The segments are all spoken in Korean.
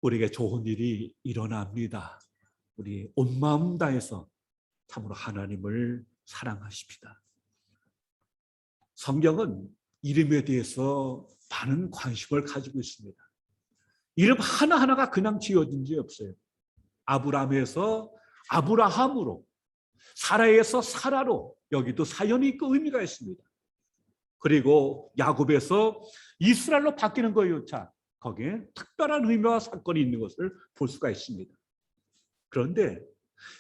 우리에게 좋은 일이 일어납니다. 우리 온 마음 다해서 참으로 하나님을 사랑하십시다. 성경은 이름에 대해서 많은 관심을 가지고 있습니다. 이름 하나하나가 그냥 지어진 게 없어요. 아브라함에서 아브라함으로, 사라에서 사라로, 여기도 사연이 있고 의미가 있습니다. 그리고 야곱에서 이스라엘로 바뀌는 거예요. 자, 거기에 특별한 의미와 사건이 있는 것을 볼 수가 있습니다. 그런데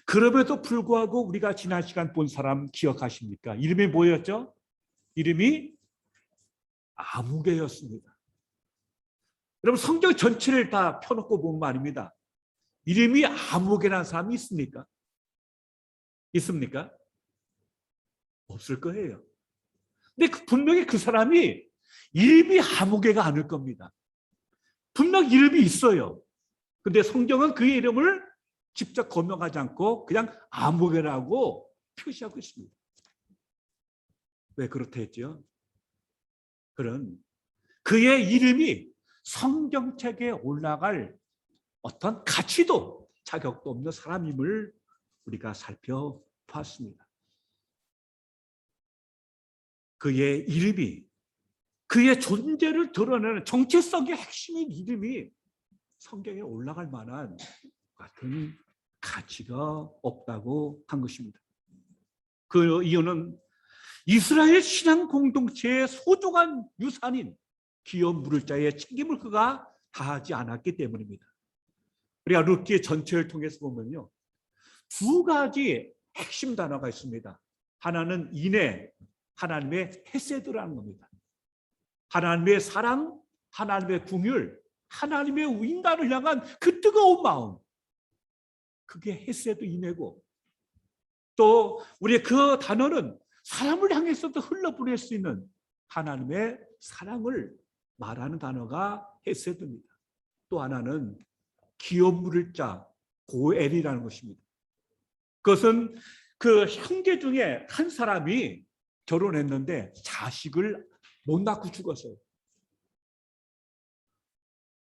그럼에도 불구하고 우리가 지난 시간 본 사람 기억하십니까? 이름이 뭐였죠? 이름이 아무개였습니다. 여러분 성경 전체를 다 펴놓고 보면 말입니다. 이름이 아무개라는 사람이 있습니까? 있습니까? 없을 거예요. 근데 분명히 그 사람이 이름이 아무개가 아닐 겁니다. 분명 이름이 있어요. 근데 성경은 그의 이름을 직접 거명하지 않고 그냥 아무개라고 표시하고 있습니다. 왜 그렇다 했죠? 그런 그의 이름이 성경책에 올라갈 어떤 가치도 자격도 없는 사람임을 우리가 살펴봤습니다. 그의 이름이 그의 존재를 드러내는 정체성의 핵심인 이름이 성경에 올라갈 만한 같은 가치가 없다고 한 것입니다. 그 이유는 이스라엘 신앙 공동체의 소중한 유산인 기업 물을 자의 책임을 그가 다하지 않았기 때문입니다. 우리가 룻기 전체를 통해서 보면요, 두 가지 핵심 단어가 있습니다. 하나는 인애, 하나님의 헤세드라는 겁니다. 하나님의 사랑, 하나님의 긍휼, 하나님의 인간을 향한 그 뜨거운 마음, 그게 헤세드 인애고, 또 우리의 그 단어는 사람을 향해서도 흘러보낼 수 있는 하나님의 사랑을 말하는 단어가 헤세드입니다. 또 하나는 기업 물을 자 고엘이라는 것입니다. 그것은 그 형제 중에 한 사람이 결혼했는데 자식을 못 낳고 죽었어요.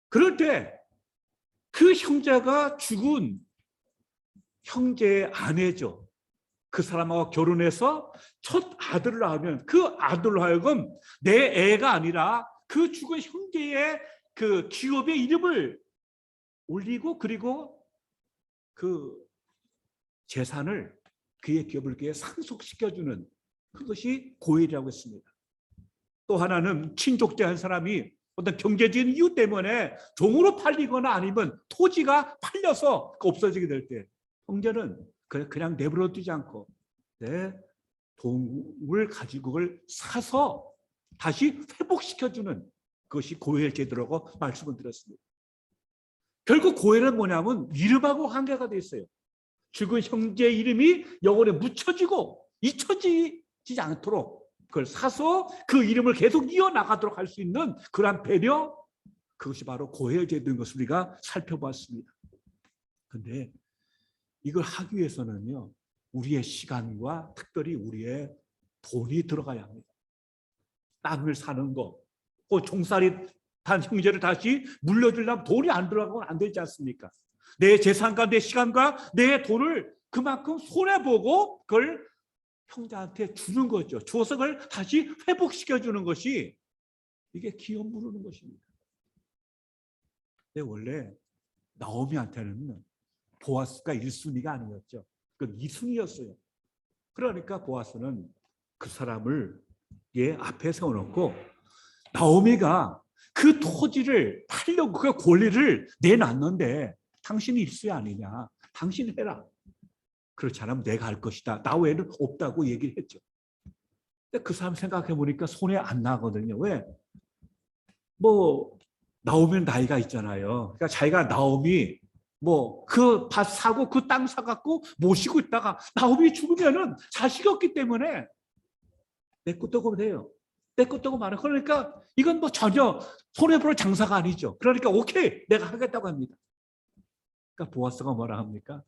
그럴 때 그 형제가 죽은 형제의 아내죠. 그 사람하고 결혼해서 첫 아들을 낳으면 그 아들로 하여금 내 애가 아니라 그 죽은 형제의 그 기업의 이름을 올리고 그리고 그 재산을 그의 기업을 그에 상속시켜주는 그것이 고엘이라고 했습니다. 또 하나는 친족제 한 사람이 어떤 경제적인 이유 때문에 종으로 팔리거나 아니면 토지가 팔려서 없어지게 될 때 형제는 그냥 내버려 두지 않고 내 돈을 가지고 그걸 사서 다시 회복시켜주는 그것이 고엘 제도라고 말씀을 드렸습니다. 결국 고엘은 뭐냐면 이름하고 관계가 돼 있어요. 죽은 형제의 이름이 영혼에 묻혀지고 잊혀지지 않도록 그걸 사서 그 이름을 계속 이어나가도록 할 수 있는 그러한 배려, 그것이 바로 고엘 제도인 것을 우리가 살펴봤습니다. 그런데 이걸 하기 위해서는요, 우리의 시간과 특별히 우리의 돈이 들어가야 합니다. 땅을 사는 거, 그 종살이 단 형제를 다시 물려주려면 돈이 안 들어가면 안 되지 않습니까? 내 재산과 내 시간과 내 돈을 그만큼 손해보고 그걸 형제한테 주는 거죠. 주어서 그걸 다시 회복시켜주는 것이 이게 기업 물르는 것입니다. 근데 원래 나오미한테는 보아스가 1순위가 아니었죠. 그건 2순위였어요. 그러니까 보아스는 그 사람을 앞에 세워놓고 나오미가 그 토지를 팔려고 그 권리를 내놨는데 당신이 1순위 아니냐. 당신이 해라. 그렇지 않으면 내가 할 것이다. 나 외에는 없다고 얘기를 했죠. 근데 그 사람 생각해 보니까 손에 안 나거든요. 왜? 뭐 나오면 나이가 있잖아요. 그러니까 자기가 나오미 뭐 그 밭 사고 그 땅 사갖고 모시고 있다가 나오미 죽으면은 자식이 없기 때문에 내 것도 돼요. 내 것도 많아. 그러니까 이건 뭐 전혀 손해볼 장사가 아니죠. 그러니까 오케이 내가 하겠다고 합니다. 그러니까 보아스가 뭐라 합니까?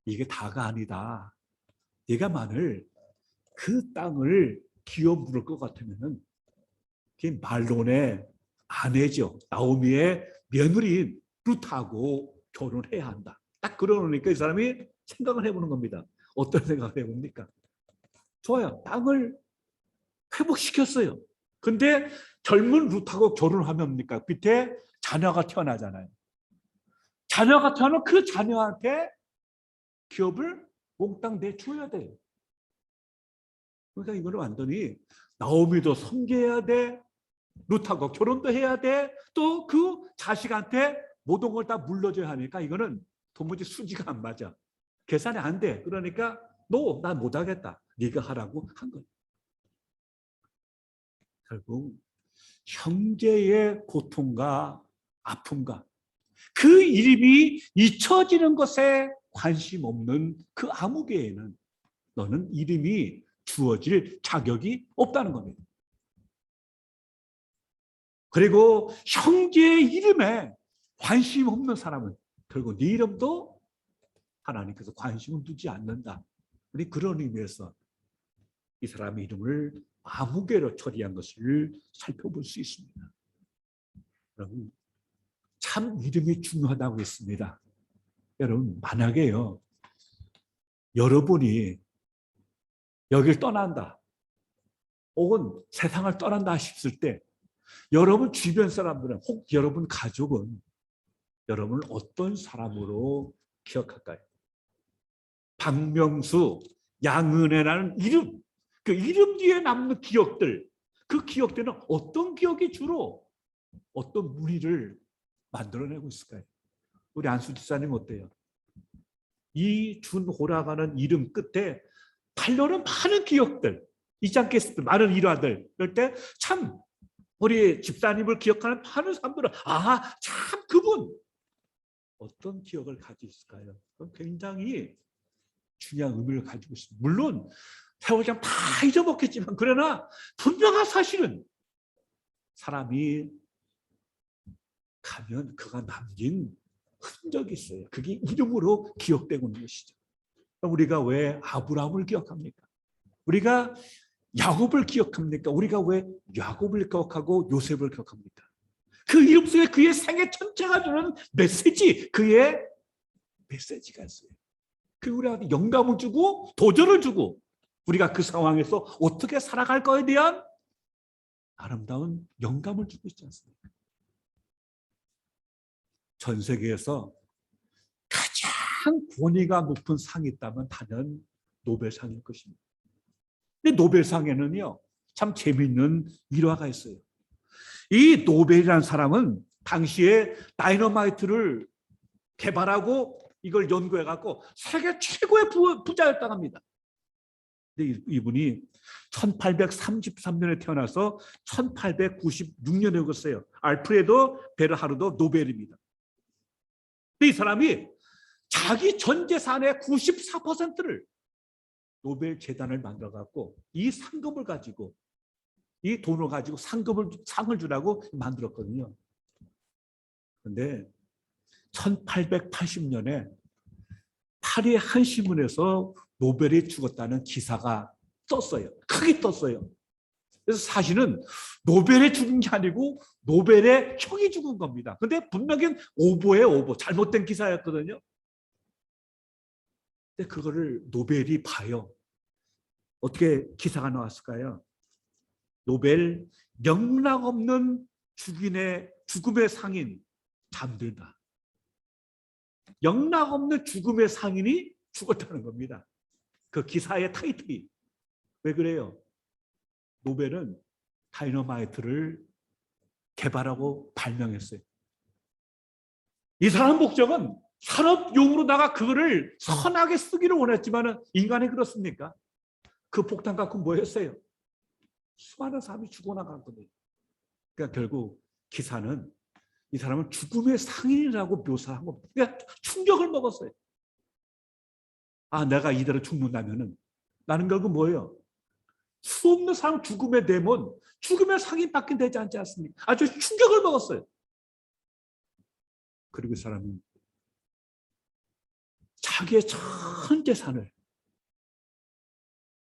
이게 다가 아니다. 네가 만일 그 땅을 기업 물을 것 같으면은 그게 말론의 아내죠. 나오미의 며느리인 룻하고 결혼해야 한다. 딱 그러니까 이 사람이 생각을 해보는 겁니다. 어떤 생각을 해봅니까? 좋아요. 땅을 회복시켰어요. 근데 젊은 룻하고 결혼하면 뭡니까? 밑에 자녀가 태어나잖아요. 자녀가 태어나면 그 자녀한테 기업을 몽땅 내줘야 돼요. 그러니까 이거는 완전히 나오미도 섬겨야 돼. 룻하고 결혼도 해야 돼. 또 그 자식한테 모든 걸 다 물려줘야 하니까 이거는 도무지 수지가 안 맞아. 계산이 안 돼. 그러니까 난 못하겠다. 네가 하라고 한 거예요. 결국 형제의 고통과 아픔과 그 이름이 잊혀지는 것에 관심 없는 그 아무개에는 너는 이름이 주어질 자격이 없다는 겁니다. 그리고 형제의 이름에 관심 없는 사람은 결국 네 이름도 하나님께서 관심을 두지 않는다. 우리 그런 의미에서 이 사람의 이름을 아무개로 처리한 것을 살펴볼 수 있습니다. 여러분, 참 이름이 중요하다고 했습니다. 여러분, 만약에요, 여러분이 여길 떠난다, 혹은 세상을 떠난다 싶을 때 여러분 주변 사람들은, 혹 여러분 가족은 여러분을 어떤 사람으로 기억할까요? 박명수, 양은혜라는 이름, 그 이름 뒤에 남는 기억들, 그 기억들은 어떤 기억이 주로 어떤 무리를 만들어내고 있을까요? 우리 안수 집사님 어때요? 이준호라가는 이름 끝에 달려오는 많은 기억들, 있지 않겠습니까? 많은 일화들. 그럴 때 참 우리 집사님을 기억하는 많은 사람들은 참 그분 어떤 기억을 가지고 있을까요? 굉장히 중요한 의미를 가지고 있습니다. 물론 세월장 다 잊어먹겠지만 그러나 분명한 사실은 사람이 가면 그가 남긴 흔적이 있어요. 그게 이름으로 기억되고 있는 것이죠. 우리가 왜 아브라함을 기억합니까? 우리가 야곱을 기억합니까? 우리가 왜 야곱을 기억하고 요셉을 기억합니까? 그 이름 속에 그의 생애 전체가 주는 메시지, 그의 메시지가 있어요. 그 우리한테 영감을 주고 도전을 주고 우리가 그 상황에서 어떻게 살아갈 거에 대한 아름다운 영감을 주고 있지 않습니까? 전 세계에서 가장 권위가 높은 상이 있다면 단연 노벨상일 것입니다. 근데 노벨상에는요, 참 재미있는 일화가 있어요. 이 노벨이라는 사람은 당시에 다이너마이트를 개발하고 이걸 연구해갖고 세계 최고의 부자였다고 합니다. 근데 이분이 1833년에 태어나서 1896년에 죽었어요. 알프레도 베르하르도 노벨입니다. 근데 이 사람이 자기 전 재산의 94%를 노벨 재단을 만들어갖고 이 상금을 가지고 이 돈을 가지고 상을 주라고 만들었거든요. 그런데 1880년에 파리 한 신문에서 노벨이 죽었다는 기사가 떴어요. 크게 떴어요. 그래서 사실은 노벨이 죽은 게 아니고 노벨의 형이 죽은 겁니다. 근데 분명히 오보예요, 오보. 잘못된 기사였거든요. 근데 그거를 노벨이 봐요. 어떻게 기사가 나왔을까요? 노벨 영락 없는 죽음의 상인 잠들다. 영락 없는 죽음의 상인이 죽었다는 겁니다. 그 기사의 타이틀이. 왜 그래요? 노벨은 다이너마이트를 개발하고 발명했어요. 이 사람 목적은 산업용으로다가 그거를 선하게 쓰기를 원했지만 인간이 그렇습니까? 그 폭탄 갖고 뭐 했어요? 수많은 사람이 죽어나갔거든요. 그러니까 결국 기사는 이 사람은 죽음의 상인이라고 묘사한 겁니다. 그러니까 충격을 먹었어요. 내가 이대로 죽는다면은 나는 결국 뭐예요? 수 없는 사람 죽음의 대문, 죽음의 상인밖에 되지 않지 않습니까? 아주 충격을 먹었어요. 그리고 이 사람은 자기의 전 재산을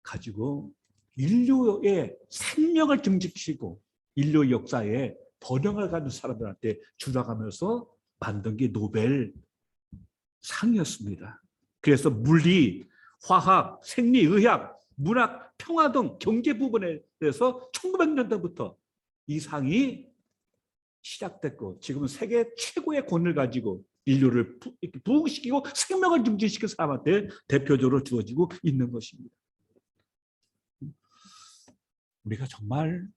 가지고 인류의 생명을 증식시키고 인류 역사에 번영을 가는 사람들한테 주라가면서 만든 게 노벨 상이었습니다. 그래서 물리, 화학, 생리의학, 문학, 평화 등 경제 부분에 대해서 1900년대부터 이 상이 시작됐고 지금은 세계 최고의 권을 가지고 인류를 부흥시키고 생명을 증진시킨 사람한테 대표적으로 주어지고 있는 것입니다. 우리가 정말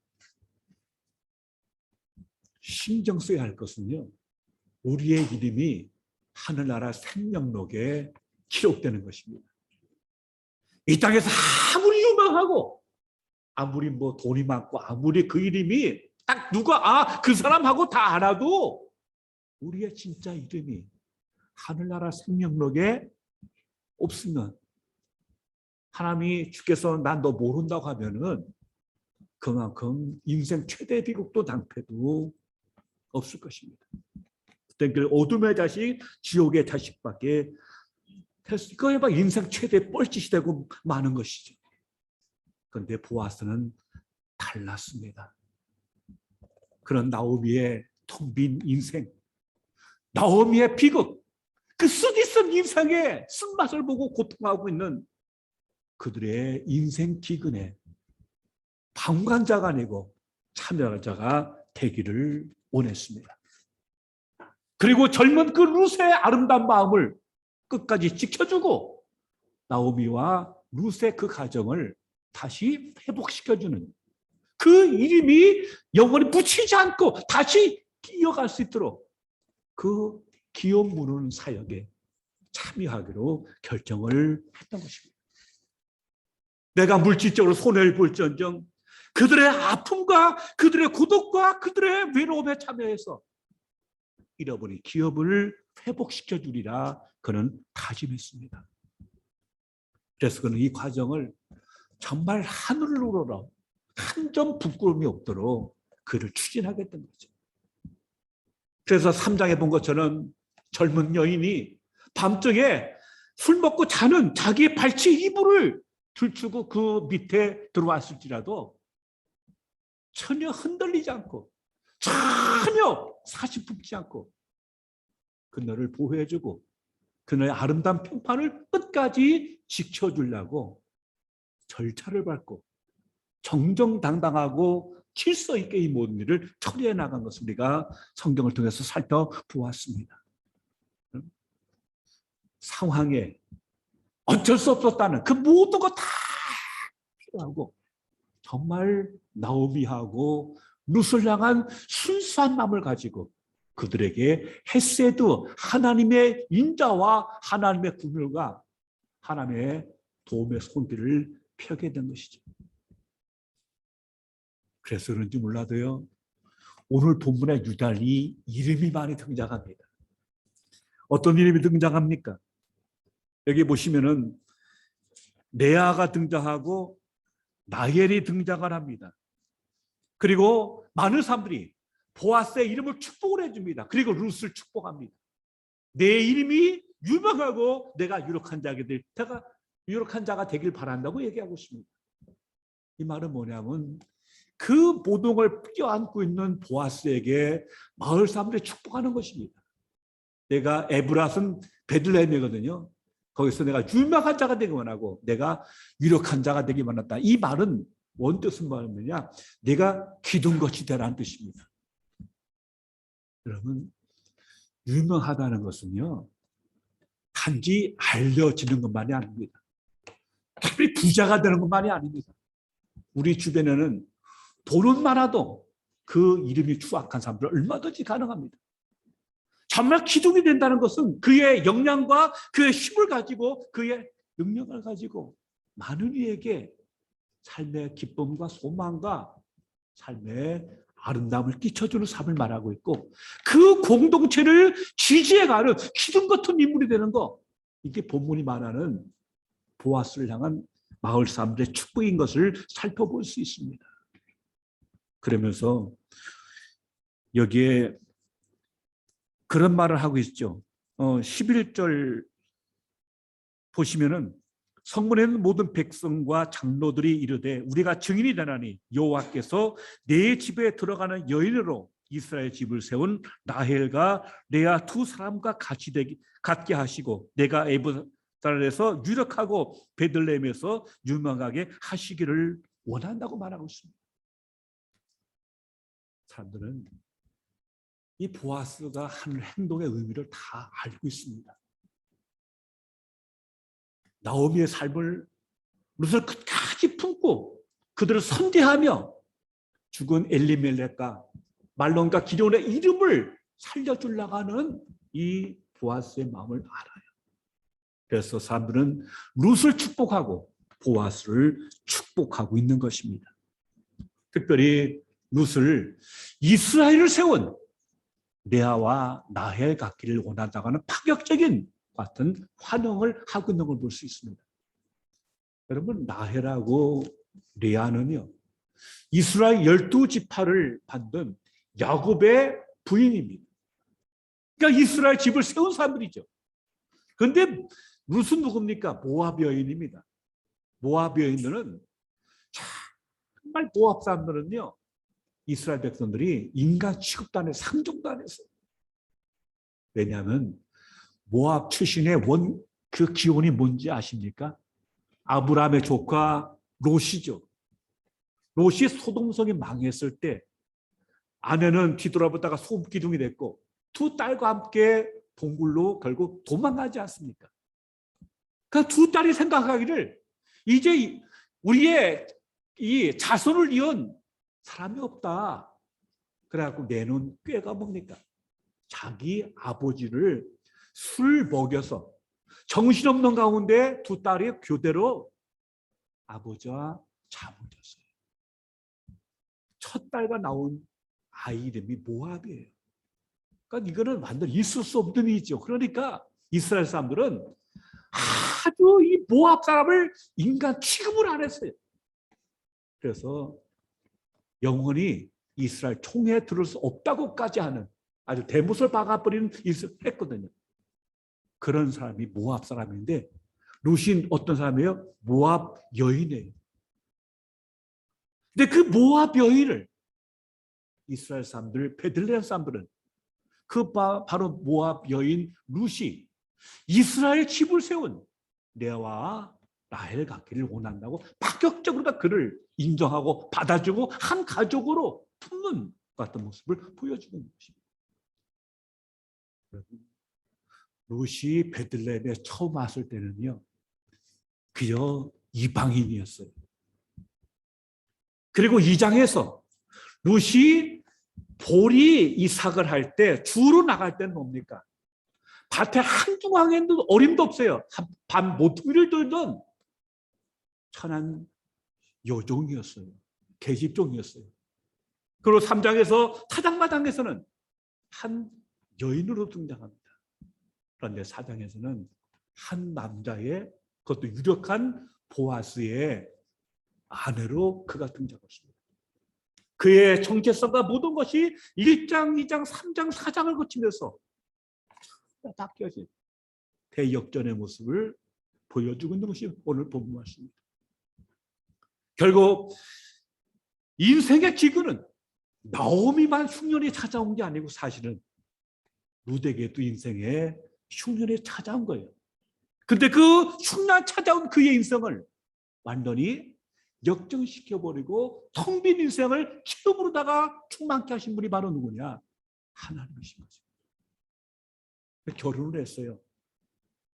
신경 써야 할 것은요, 우리의 이름이 하늘나라 생명록에 기록되는 것입니다. 이 땅에서 아무리 유명하고 아무리 뭐 돈이 많고 아무리 그 이름이 딱 누가 그 사람하고 다 알아도 우리의 진짜 이름이 하늘나라 생명록에 없으면 하나님이 주께서 난 너 모른다고 하면은 그만큼 인생 최대 비극도 낭패도 없을 것입니다. 그때 그 어둠의 자식, 지옥의 자식밖에 그거에 막 인생 최대 뻘짓이 되고 많은 것이죠. 그런데 보아스는 달랐습니다. 그런 나오미의 텅 빈 인생, 나오미의 비극, 그 쓰디쓴 인생의 쓴맛을 보고 고통하고 있는 그들의 인생 기근에 방관자가 아니고 참여자가 되기를 원했습니다. 그리고 젊은 그 룻의 아름다운 마음을 끝까지 지켜주고 나오미와 룻의 그 가정을 다시 회복시켜주는 그 이름이 영원히 묻히지 않고 다시 이어갈 수 있도록 그 기업 무는 사역에 참여하기로 결정을 했던 것입니다. 내가 물질적으로 손해를 볼지언정 그들의 아픔과 그들의 고독과 그들의 외로움에 참여해서 잃어버린 기업을 회복시켜 주리라 그는 다짐했습니다. 그래서 그는 이 과정을 정말 하늘을 우러러 한 점 부끄러움이 없도록 그를 추진하겠다는 거죠. 그래서 3장에 본 것처럼 젊은 여인이 밤중에 술 먹고 자는 자기의 발치 이불을 들추고 그 밑에 들어왔을지라도 전혀 흔들리지 않고 전혀 사시품지 않고 그녀를 보호해주고 그녀의 아름다운 평판을 끝까지 지켜주려고 절차를 밟고 정정당당하고 질서 있게 이 모든 일을 처리해 나간 것을 우리가 성경을 통해서 살펴보았습니다. 상황에 어쩔 수 없었다는 그 모든 거 다 필요하고 정말 나오미하고 룻을 향한 순수한 마음을 가지고 그들에게 헤세드 하나님의 인자와 하나님의 긍휼과 하나님의 도움의 손길을 펴게 된 것이죠. 그래서 그런지 몰라도요, 오늘 본문에 유달리 이름이 많이 등장합니다. 어떤 이름이 등장합니까? 여기 보시면은 레아가 등장하고 라헬이 등장을 합니다. 그리고 많은 사람들이 보아스의 이름을 축복을 해줍니다. 그리고 룻을 축복합니다. 내 이름이 유명하고 내가 유력한 자가 되길 바란다고 얘기하고 있습니다. 이 말은 뭐냐면 그 모동을 껴안고 있는 보아스에게 마을 사람들이 축복하는 것입니다. 내가 에브랏은 베들레헴이거든요. 거기서 내가 유명한 자가 되기 원하고 내가 유력한 자가 되기 원한다. 이 말은 원뜻은 뭐냐면 내가 기둥 것이 되라는 뜻입니다. 여러분, 유명하다는 것은요 단지 알려지는 것만이 아닙니다. 특별히 부자가 되는 것만이 아닙니다. 우리 주변에는 돈은 많아도 그 이름이 추악한 사람들 얼마든지 가능합니다. 정말 기둥이 된다는 것은 그의 역량과 그의 힘을 가지고 그의 능력을 가지고 많은 이에게 삶의 기쁨과 소망과 삶의 아름다움을 끼쳐주는 삶을 말하고 있고 그 공동체를 지지해가는 기둥 같은 인물이 되는 거, 이게 본문이 말하는 보아스를 향한 마을 사람들의 축복인 것을 살펴볼 수 있습니다. 그러면서 여기에 그런 말을 하고 있죠. 11절 보시면은 성문에는 모든 백성과 장로들이 이르되 우리가 증인이 되나니 여호와께서 내 집에 들어가는 여인으로 이스라엘 집을 세운 라헬과 레아 두 사람과 같게 하시고 내가 에브라에서 유력하고 베들레헴에서 유명하게 하시기를 원한다고 말하고 있습니다. 사람들은 이 보아스가 하는 행동의 의미를 다 알고 있습니다. 나오미의 삶을 룻을 끝까지 품고 그들을 선대하며 죽은 엘리멜렉과 말론과 기럝의 이름을 살려주려고 하는 이 보아스의 마음을 알아요. 그래서 사람들은 룻을 축복하고 보아스를 축복하고 있는 것입니다. 특별히 룻을 이스라엘을 세운 레아와 라헬 갖기를 원한다고 하는 파격적인 같은 환영을 하고 있는 걸 볼 수 있습니다. 여러분, 라헬하고 레아는요, 이스라엘 12지파를 받는 야곱의 부인입니다. 그러니까 이스라엘 집을 세운 사람들이죠. 그런데 룻은 누굽니까? 모압 여인입니다. 모압 여인들은 정말 모압 사람들은요, 이스라엘 백성들이 인간 취급도 안 해서 상종도 안 했어요. 왜냐하면 모압 출신의 그 기원이 뭔지 아십니까? 아브라함의 조카 롯이죠. 롯이 소돔성이 망했을 때 아내는 뒤돌아보다가 소금기둥이 됐고 두 딸과 함께 동굴로 결국 도망가지 않습니까? 그 두 딸이 생각하기를 이제 우리의 이 자손을 이은 사람이 없다. 그래갖고 내놓은 꾀가 뭡니까? 자기 아버지를 술 먹여서 정신없는 가운데 두 딸이 교대로 아버지와 잠을 잤어요. 첫 딸과 나온 아이 이름이 모압이에요. 그러니까 이거는 완전 있을 수 없는 일이죠. 그러니까 이스라엘 사람들은 아주 이 모압 사람을 인간 취급을 안 했어요. 그래서 영원히 이스라엘 총회에 들을 수 없다고까지 하는 아주 대못을 박아버리는 일을 했거든요. 그런 사람이 모압 사람인데 룻이 어떤 사람이에요? 모압 여인이에요. 근데 그 모압 여인을 이스라엘 사람들, 베들레헴 사람들은 그 바로 모압 여인 룻이 이스라엘 집을 세운 레아와 라헬 갖기를 원한다고 파격적으로 그를 인정하고 받아주고 한 가족으로 품는 같은 모습을 보여주는 것입니다. 룻이 베들레헴에 처음 왔을 때는요, 그저 이방인이었어요. 그리고 2장에서 룻이 보리 이삭을 할 때 주로 나갈 때는 뭡니까? 밭에 한중앙에도 어림도 없어요. 밤 모퉁이를 돌던 천한 여종이었어요. 계집종이었어요. 그리고 3장에서 타작마당에서는 한 여인으로 등장합니다. 그런데 4장에서는 한 남자의 그것도 유력한 보아스의 아내로 그가 등장했습니다. 그의 정체성과 모든 것이 1장, 2장, 3장, 4장을 거치면서 바뀌어진 대역전의 모습을 보여주고 있는 것이 오늘 본문 말씀입니다. 결국 인생의 기근은 나오미만 흉년이 찾아온 게 아니고 사실은 룻에게도 인생의 흉년이 찾아온 거예요. 근데 그 흉년 찾아온 그의 인생을 완전히 역전시켜버리고 텅 빈 인생을 기쁨으로다가 충만케 하신 분이 바로 누구냐? 하나님이신 거죠. 결혼을 했어요.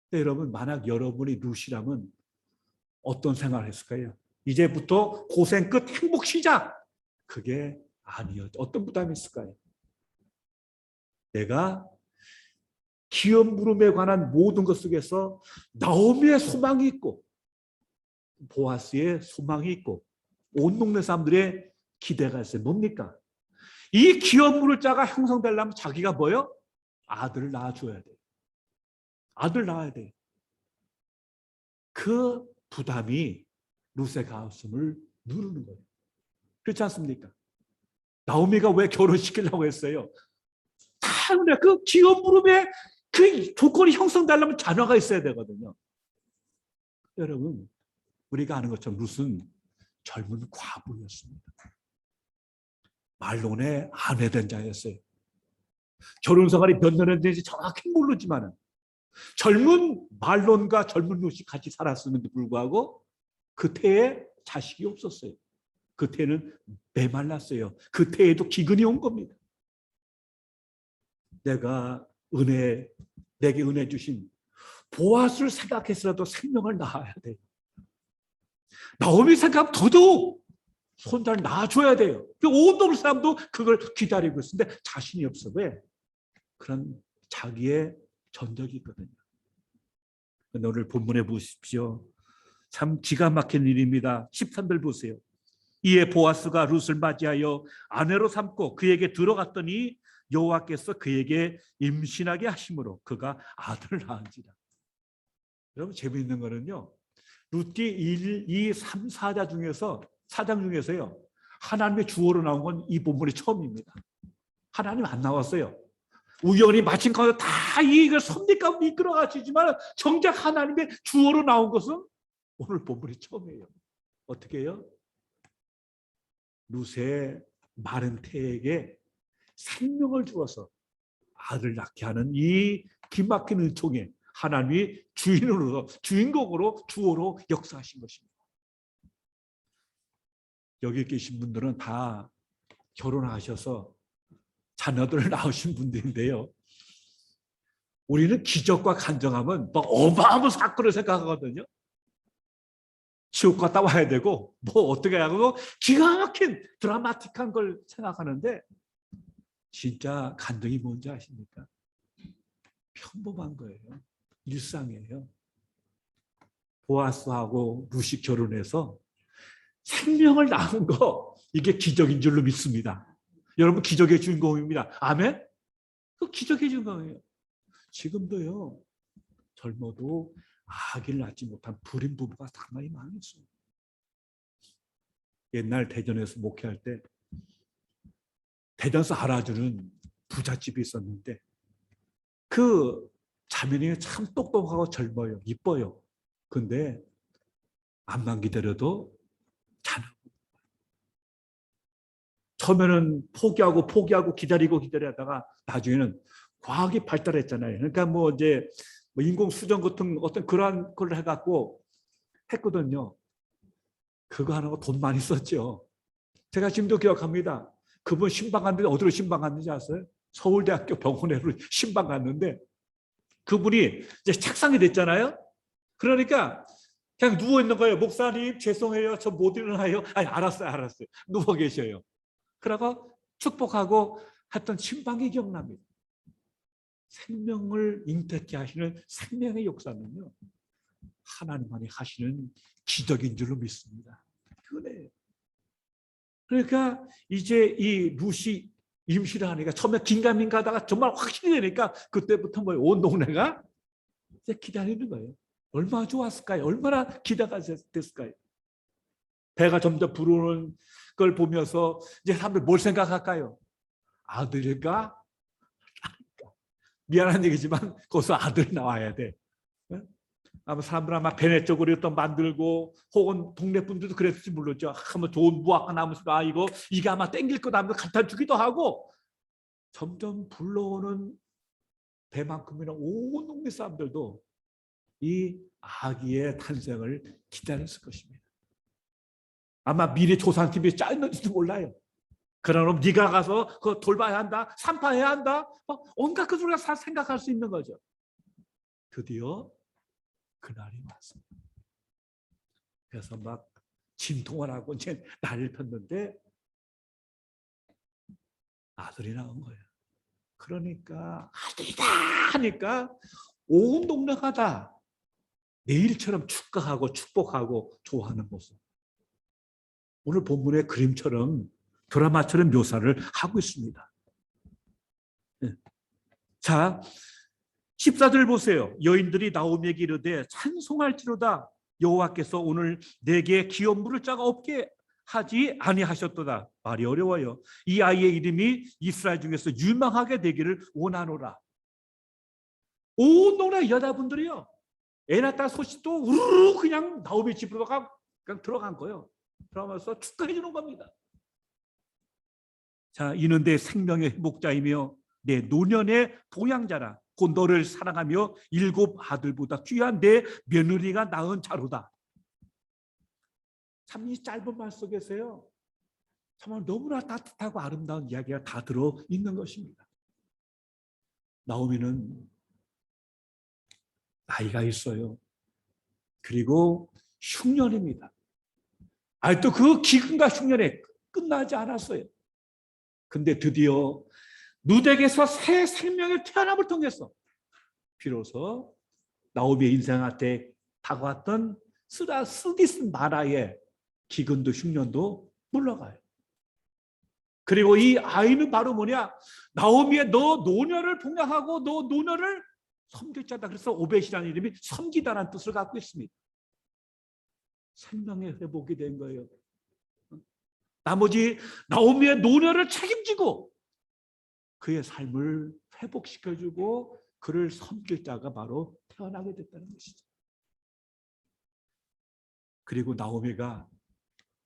근데 여러분, 만약 여러분이 룻이라면 어떤 생각을 했을까요? 이제부터 고생 끝 행복 시작! 그게 아니었죠. 어떤 부담이 있을까요? 내가 기업 물음에 관한 모든 것 속에서 나오미의 소망이 있고 보아스의 소망이 있고 온 동네 사람들의 기대가 있어요. 뭡니까? 이 기업 물을 자가 형성되려면 자기가 뭐요? 아들을 낳아줘야 돼요. 아들 낳아야 돼요. 그 부담이 룻의 가슴을 누르는 거예요. 그렇지 않습니까? 나오미가 왜 결혼시키려고 했어요? 당연히 그 기업 무릎에 그 조건이 형성되려면 자녀가 있어야 되거든요. 여러분, 우리가 아는 것처럼 룻은 젊은 과부였습니다. 말론의 아내된 자였어요. 결혼 생활이 몇 년이 되는지 정확히 모르지만 젊은 말론과 젊은 룻이 같이 살았음에도 불구하고 그때에 자식이 없었어요. 그때는 메말랐어요. 그때에도 기근이 온 겁니다. 내게 은혜 주신 보아스를 생각해서라도 생명을 낳아야 돼요. 나오미 생각하면 더더욱 손자를 낳아줘야 돼요. 온 동네 사람도 그걸 기다리고 있는데 자신이 없어. 왜? 그런 자기의 전적이 있거든요. 오늘 본문에 보십시오. 참 기가 막힌 일입니다. 13절 보세요. 이에 보아스가 룻을 맞이하여 아내로 삼고 그에게 들어갔더니 여호와께서 그에게 임신하게 하심으로 그가 아들을 낳은지라. 여러분 재미있는 거는요. 룻기 1, 2, 3, 4장 중에서요. 하나님의 주어로 나온 건 이 본문이 처음입니다. 하나님 안 나왔어요. 우연히 마침 가서 다 이걸 섭리가운데 이끌어 가시지만 정작 하나님의 주어로 나온 것은 오늘 본문이 처음이에요. 어떻게 해요? 룻의 마른 태에게 생명을 주어서 아들 낳게 하는 이 기막힌 은총에 하나님이 주인공으로 주어로 역사하신 것입니다. 여기 계신 분들은 다 결혼하셔서 자녀들을 낳으신 분들인데요. 우리는 기적과 간증하면 막 어마어마한 사건을 생각하거든요. 지옥 갔다 와야 되고 뭐 어떻게 하고 기가 막힌 드라마틱한 걸 생각하는데 진짜 간증이 뭔지 아십니까? 평범한 거예요. 일상이에요. 보아스하고 룻이 결혼해서 생명을 낳은 거 이게 기적인 줄로 믿습니다. 여러분 기적의 주인공입니다. 아멘? 그 기적의 주인공이에요. 지금도요. 젊어도 아기를 낳지 못한 불임 부부가 상당히 많았어요. 옛날 대전에서 목회할 때 대전에서 알아주는 부잣집이 있었는데 그 자매님이 참 똑똑하고 젊어요. 이뻐요. 근데 암만 기다려도 자라고. 처음에는 포기하고 기다리다가 나중에는 과학이 발달했잖아요. 그러니까 뭐 이제 인공 수정 같은 어떤 그러한 걸 해갖고 했거든요. 그거 하는 거 돈 많이 썼죠. 제가 지금도 기억합니다. 그분 신방 갔는데 어디로 신방 갔는지 아세요? 서울대학교 병원으로 신방 갔는데 그분이 이제 착상이 됐잖아요. 그러니까 그냥 누워 있는 거예요. 목사님 죄송해요. 저 못 일어나요. 아니 알았어요. 누워 계셔요. 그러고 축복하고 했던 신방이 기억납니다. 생명을 잉태케 하시는 생명의 역사는요. 하나님만이 하시는 기적인 줄로 믿습니다. 그거예요. 그러니까 이제 이 룻이 임신을 하니까 처음에 긴가민가 하다가 정말 확신이 되니까 그때부터 뭐 온 동네가 이제 기다리는 거예요. 얼마나 좋았을까요? 얼마나 기대가 됐을까요? 배가 점점 부르는 걸 보면서 이제 사람들 뭘 생각할까요? 아들일까? 미안한 얘기지만 거기서 아들이 나와야 돼. 아마 사람들 아마 베네 쪽으로 또 만들고 혹은 동네 분들도 그랬을지 모르죠. 한번 좋은 무화과 나무가 이게 아마 땡길 거다 하면서 갖다 주기도 하고 점점 불러오는 배만큼이나 온 동네 사람들도 이 아기의 탄생을 기다렸을 것입니다. 아마 미래 조상팀이 짜였는지도 몰라요. 그러면 네가 가서 그거 돌봐야 한다, 산파해야 한다, 온갖 그 소리가 다 생각할 수 있는 거죠. 드디어 그날이 왔습니다. 그래서 막 진통을 하고 이제 난리를 폈는데 아들이 나온 거예요. 그러니까 아들이다 하니까 온 동네가 다 내일처럼 축하하고 축복하고 좋아하는 모습. 오늘 본문의 그림처럼 드라마처럼 묘사를 하고 있습니다. 자, 14절 보세요. 여인들이 나오미에게 이르되 찬송할지로다 여호와께서 오늘 내게 기업 물을 자가 없게 하지 아니하셨도다. 말이 어려워요. 이 아이의 이름이 이스라엘 중에서 유명하게 되기를 원하노라. 온 동네 여자분들이요. 애 낳았다 소식도 우르르 그냥 나오미 집으로 그냥 들어간 거예요. 들어가면서 축하해 주는 겁니다. 자, 이는 내 생명의 회복자이며 내 노년의 동양자라. 곧 너를 사랑하며 7 아들보다 귀한 내 며느리가 낳은 자로다. 참 이 짧은 말 속에서요, 정말 너무나 따뜻하고 아름다운 이야기가 다 들어 있는 것입니다. 나오미는 나이가 있어요. 그리고 흉년입니다. 아직도 그 기근과 흉년에 끝나지 않았어요. 근데 드디어 누덱에서 새 생명의 태어남을 통해서 비로소 나오미의 인생한테 다가왔던 쓰디스 마라의 기근도 흉년도 물러가요. 그리고 이 아이는 바로 뭐냐? 나오미의 너 노녀를 봉양하고 너 노녀를 섬길 자다. 그래서 오벳이라는 이름이 섬기다라는 뜻을 갖고 있습니다. 생명의 회복이 된 거예요. 나머지 나오미의 노녀를 책임지고 그의 삶을 회복시켜주고 그를 섬길 자가 바로 태어나게 됐다는 것이죠. 그리고 나오미가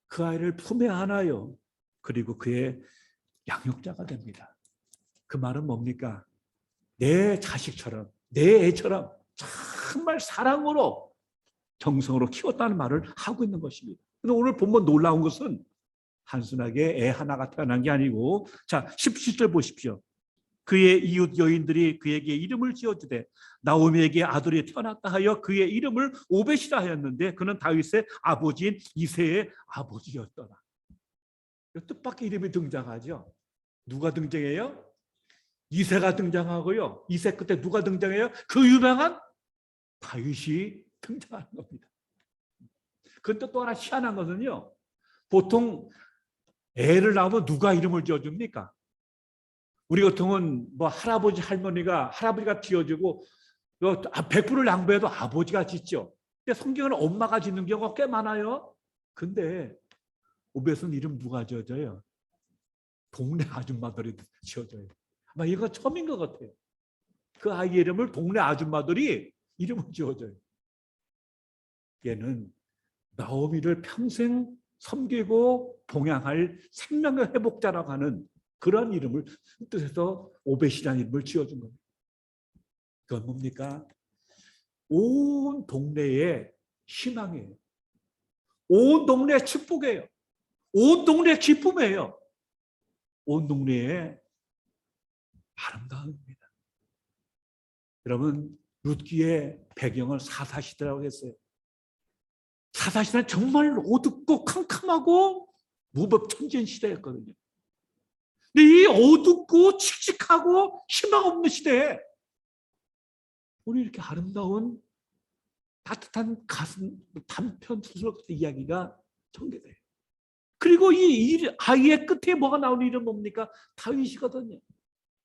그 아이를 품에 안아요. 그리고 그의 양육자가 됩니다. 그 말은 뭡니까? 내 자식처럼, 내 애처럼 정말 사랑으로 정성으로 키웠다는 말을 하고 있는 것입니다. 근데 오늘 보면 놀라운 것은 단순하게 애 하나가 태어난 게 아니고, 자, 17절 보십시오. 그의 이웃 여인들이 그에게 이름을 지어주되 나오미에게 아들이 태어났다 하여 그의 이름을 오벳이라 하였는데 그는 다윗의 아버지인 이새의 아버지였더라. 뜻밖의 이름이 등장하죠. 누가 등장해요? 이새가 등장하고요. 이새 끝에 누가 등장해요? 그 유명한 다윗이 등장하는 겁니다. 그런데 또 하나 희한한 것은요, 보통 애를 낳으면 누가 이름을 지어줍니까? 우리 같으면 뭐 할아버지가 지어주고 100%를 양보해도 아버지가 짓죠. 근데 성경은 엄마가 짓는 경우가 꽤 많아요. 근데 오벳은 이름 누가 지어줘요? 동네 아줌마들이 지어줘요. 아마 이거 처음인 것 같아요. 그 아이 이름을 동네 아줌마들이 이름을 지어줘요. 얘는 나오미를 평생 섬기고 봉양할 생명의 회복자라고 하는 그런 이름을 뜻해서 오벳이라는 이름을 지어준 겁니다. 그건 뭡니까? 온 동네의 희망이에요. 온 동네의 축복이에요. 온 동네의 기쁨이에요. 온 동네의 아름다움입니다. 여러분, 룻기의 배경을 사사시대라고 했어요. 사사시대는 정말 어둡고 캄캄하고 무법천지한 시대였거든요. 근데 이 어둡고 칙칙하고 희망 없는 시대에 우리 이렇게 아름다운 따뜻한 가슴 단편 소설같은 이야기가 전개돼요. 그리고 이 아이의 끝에 뭐가 나오는 이름 뭡니까? 다윗이거든요.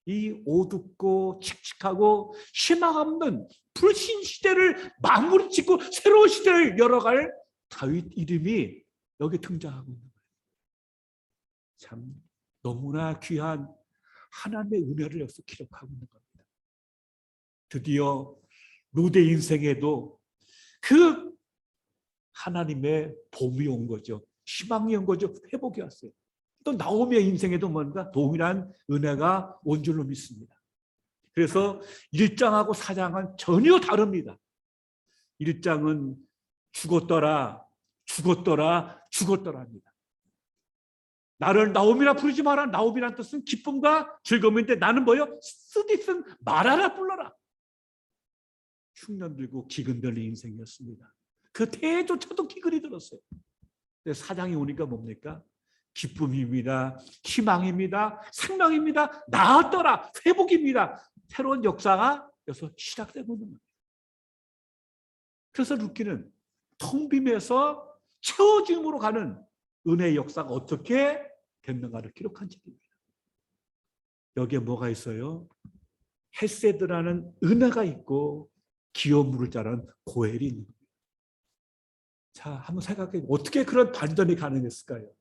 이 어둡고 칙칙하고 희망 없는 불신 시대를 마무리 짓고 새로운 시대를 열어갈 다윗 이름이 여기 등장하고 있는 거예요. 참 너무나 귀한 하나님의 은혜를 여기서 기록하고 있는 겁니다. 드디어 룻의 인생에도 그 하나님의 봄이 온 거죠. 희망이 온 거죠. 회복이 왔어요. 또 나오미의 인생에도 뭔가 동일한 은혜가 온 줄로 믿습니다. 그래서 1장하고 4장은 전혀 다릅니다. 1장은 죽었더라 합니다. 나를 나오미라 부르지 마라. 나오미란 뜻은 기쁨과 즐거움인데 나는 뭐요? 쓰디쓴 말하라 불러라. 흉년 들고 기근 들린 인생이었습니다. 그 태조차도 기근이 들었어요. 근데 사장이 오니까 뭡니까? 기쁨입니다. 희망입니다. 생명입니다. 나았더라. 회복입니다. 새로운 역사가 여기서 시작되고 있는 겁니다. 그래서 룻기는 텅 빔에서 채워짐으로 가는 은혜의 역사가 어떻게 됐는가를 기록한 책입니다. 여기에 뭐가 있어요? 헤세드라는 은혜가 있고 기어 물을 자라는 고엘이 있는 겁니다. 자, 한번 생각해 어떻게 그런 반전이 가능했을까요?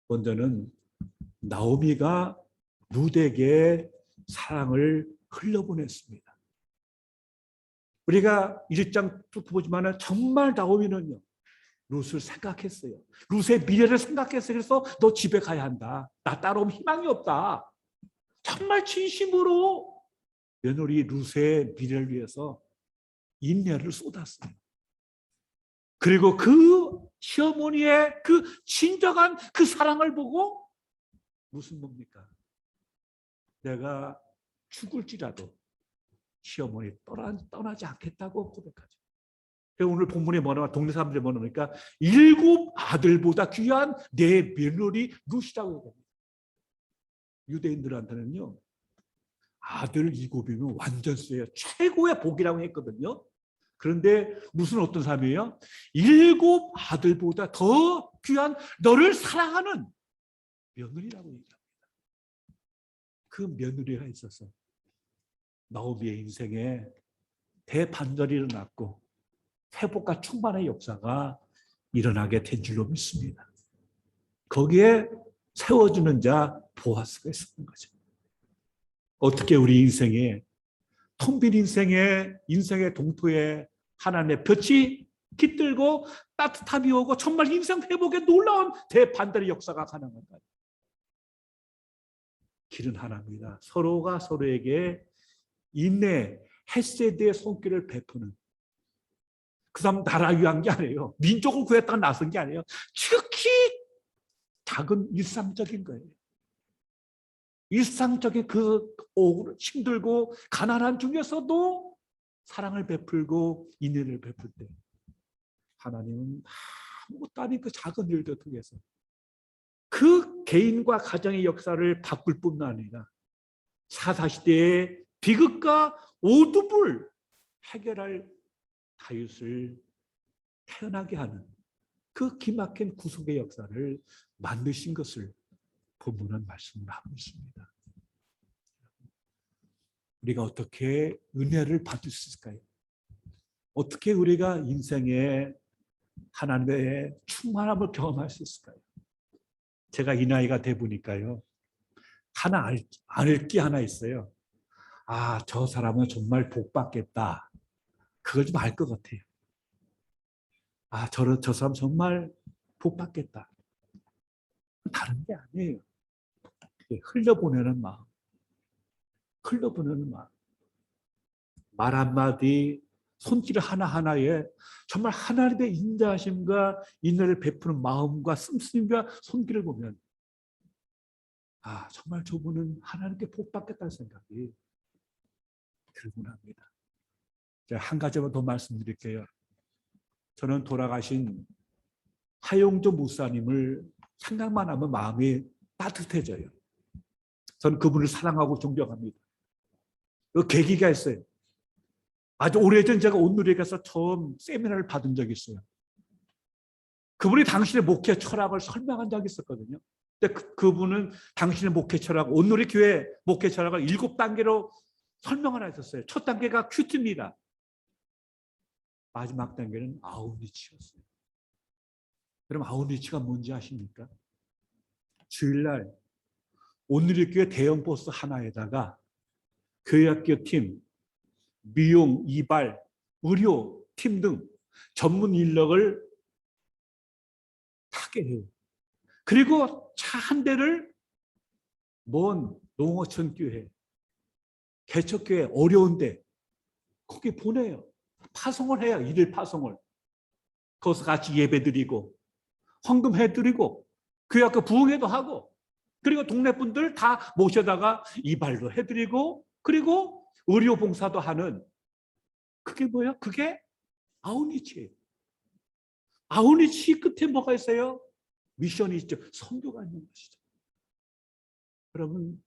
먼저는 나오미가 룻에게 사랑을 흘려보냈습니다. 우리가 1장 쭉 보지만 정말 나오미는요, 룻을 생각했어요. 룻의 미래를 생각했어요. 그래서 너 집에 가야 한다. 나 따라오면 희망이 없다. 정말 진심으로 며느리 룻의 미래를 위해서 인내를 쏟았어요. 그리고 그 시어머니의 그 진정한 그 사랑을 보고 무슨 뭡니까? 내가 죽을지라도 시어머니 떠나지 않겠다고 고백하죠. 오늘 본문에 뭐냐, 동네 사람들이 뭐냐니까 7 아들보다 귀한 내 며느리 룻이라고 얘기합니다. 유대인들한테는요, 아들 7이면 완전 쎄요. 최고의 복이라고 했거든요. 그런데 무슨 어떤 사람이에요? 7 아들보다 더 귀한 너를 사랑하는 며느리라고 얘기합니다. 그 며느리가 있어서 나오미의 인생에 대반전이 일어났고 회복과 충만의 역사가 일어나게 된 줄로 믿습니다. 거기에 세워주는 자 보아스가 있었던 거죠. 어떻게 우리 인생에 텅 빈 인생의 동토에 하나님의 볕이 깃들고 따뜻함이 오고 정말 인생 회복에 놀라운 대반전의 역사가 가능한가요? 길은 하나입니다. 서로가 서로에게 인내, 헤세드의 손길을 베푸는, 그 사람 나라 위한 게 아니에요. 민족을 구했다가 나선 게 아니에요. 특히 작은 일상적인 거예요. 일상적인 그 힘들고 가난한 중에서도 사랑을 베풀고 인내를 베풀 때 하나님은 아무것도 아닌 그 작은 일들 통해서 그 개인과 가정의 역사를 바꿀 뿐만 아니라 사사시대의 비극과 오두불 해결할 다윗을 태어나게 하는 그 기막힌 구속의 역사를 만드신 것을 본문은 말씀을 하고 있습니다. 우리가 어떻게 은혜를 받을 수 있을까요? 어떻게 우리가 인생에 하나님의 충만함을 경험할 수 있을까요? 제가 이 나이가 돼 보니까요, 하나 알 게 하나 있어요. 아, 저 사람은 정말 복 받겠다. 그걸 좀 알 것 같아요. 아, 저 사람 정말 복 받겠다. 다른 게 아니에요. 흘려보내는 마음. 흘려보내는 마음. 말 한마디, 손길 하나하나에 정말 하나님의 인자하심과 인내를 베푸는 마음과 씀씀이와 손길을 보면 아, 정말 저분은 하나님께 복 받겠다는 생각이 들곤 합니다. 제가 한 가지만 더 말씀드릴게요. 저는 돌아가신 하용조 목사님을 생각만 하면 마음이 따뜻해져요. 저는 그분을 사랑하고 존경합니다. 그 계기가 있어요. 아주 오래전 제가 온누리에 가서 처음 세미나를 받은 적이 있어요. 그분이 당신의 목회 철학을 설명한 적이 있었거든요. 근데 그분은 당신의 목회 철학, 온누리 교회 목회 철학을 7단계로 설명을 하셨어요. 첫 단계가 큐트입니다. 마지막 단계는 아우니치였어요. 그럼 아우니치가 뭔지 아십니까? 주일날 온누리 교회 대형 버스 하나에다가 교회학교 팀, 미용, 이발, 의료 팀 등 전문 인력을 타게 해요. 그리고 차 한 대를 먼 농어촌 교회, 개척교회 어려운데 거기 보내요. 파송을 해요. 일일 파송을. 거기서 같이 예배드리고 헌금해드리고 교회학교 부흥회도 하고 그리고 동네 분들 다 모셔다가 이발도 해드리고 그리고 의료 봉사도 하는, 그게 뭐야? 그게 아우니치예요. 아우니치 끝에 뭐가 있어요? 미션이 있죠. 선교가 있는 것이죠. 여러분,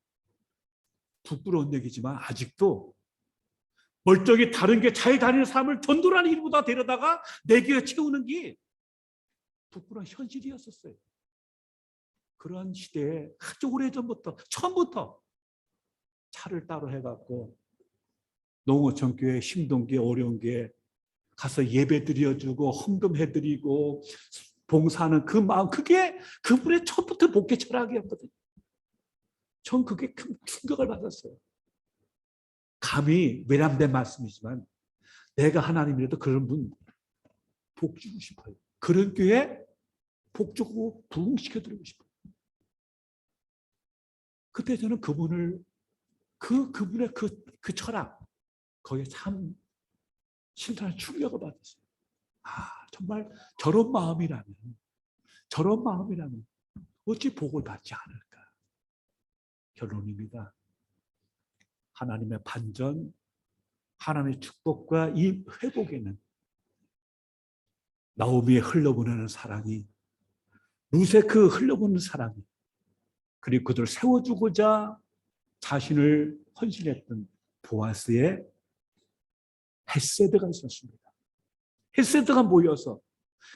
부끄러운 얘기지만 아직도 멀쩡히 다른 게 잘 다니는 사람을 전도라는 일보다 데려다가 내게 채우는 게 부끄러운 현실이었었어요. 그런 시대에 아주 오래전부터 처음부터 차를 따로 해갖고 농어촌 교회, 심동교회, 어려운 교회 가서 예배 드려주고 헌금해드리고 봉사하는 그 마음, 그게 그분의 처음부터 목회 철학이었거든요. 전 그게 큰 충격을 받았어요. 감히 외람된 말씀이지만 내가 하나님이라도 그런 분 복 주고 싶어요. 그런 교회 복주고 부흥시켜드리고 싶어요. 그때 저는 그분의 그 철학, 거기에 참 신선한 충격을 받았어요. 정말 저런 마음이라면 어찌 복을 받지 않을까. 결론입니다. 하나님의 반전, 하나님의 축복과 이 회복에는 나오미의 흘러보내는 사랑이, 룻의 그 흘러보내는 사랑이, 그리고 그들을 세워주고자 자신을 헌신했던 보아스의 헤세드가 있었습니다. 헤세드가 모여서,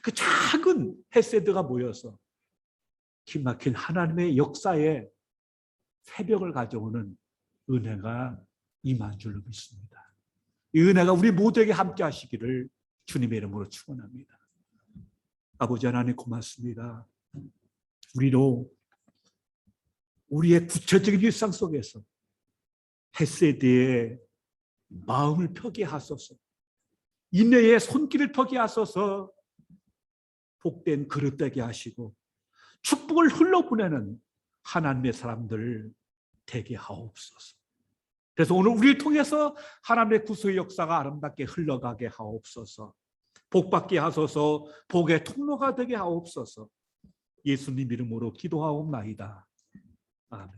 그 작은 헤세드가 모여서 기막힌 하나님의 역사에 새벽을 가져오는 은혜가 임한 줄로 믿습니다. 이 은혜가 우리 모두에게 함께 하시기를 주님의 이름으로 축원합니다. 아버지 하나님 고맙습니다. 우리로 우리의 구체적인 일상 속에서 헤세드의 마음을 펴게 하소서, 인내의 손길을 펴게 하소서, 복된 그릇 되게 하시고 축복을 흘러보내는 하나님의 사람들 되게 하옵소서. 그래서 오늘 우리를 통해서 하나님의 구속의 역사가 아름답게 흘러가게 하옵소서. 복받게 하소서. 복의 통로가 되게 하옵소서. 예수님 이름으로 기도하옵나이다. 아멘.